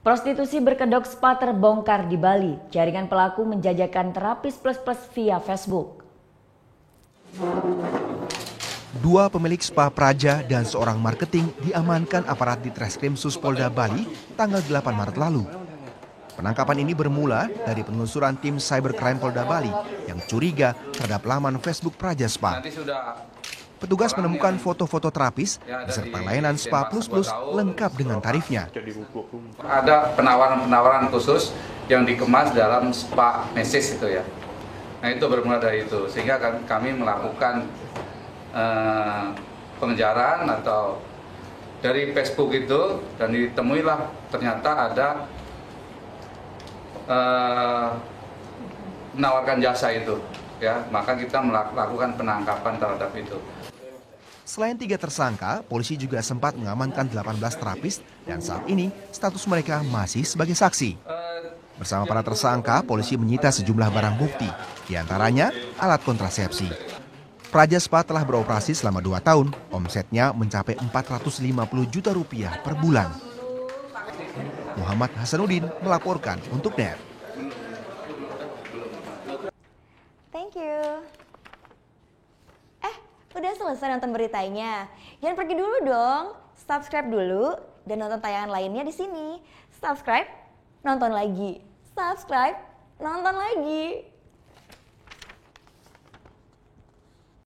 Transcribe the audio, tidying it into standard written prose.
Prostitusi berkedok spa terbongkar di Bali. Jaringan pelaku menjajakan terapis plus-plus via Facebook. Dua pemilik spa Praja dan seorang marketing diamankan aparat di Treskrim Suspolda Bali tanggal 8 Maret lalu. Penangkapan ini bermula dari penelusuran tim Cybercrime Polda Bali yang curiga terhadap laman Facebook Praja Spa. Petugas menemukan foto-foto terapis beserta layanan spa plus-plus lengkap dengan tarifnya. Ada penawaran-penawaran khusus yang dikemas dalam spa message itu ya. Nah itu bermula dari itu, sehingga kami melakukan pengejaran atau dari Facebook itu, dan ditemuilah ternyata ada menawarkan jasa itu, ya, maka kita melakukan penangkapan terhadap itu. Selain 3 tersangka, polisi juga sempat mengamankan 18 terapis dan saat ini status mereka masih sebagai saksi. Bersama para tersangka, polisi menyita sejumlah barang bukti, diantaranya alat kontrasepsi. Praja Spa telah beroperasi selama 2 tahun, omsetnya mencapai 450 juta rupiah per bulan. Muhammad Hasanuddin melaporkan untuk NET. Thank you. Udah selesai nonton beritanya? Jangan pergi dulu dong. Subscribe dulu dan nonton tayangan lainnya di sini. Subscribe, nonton lagi. Subscribe, nonton lagi.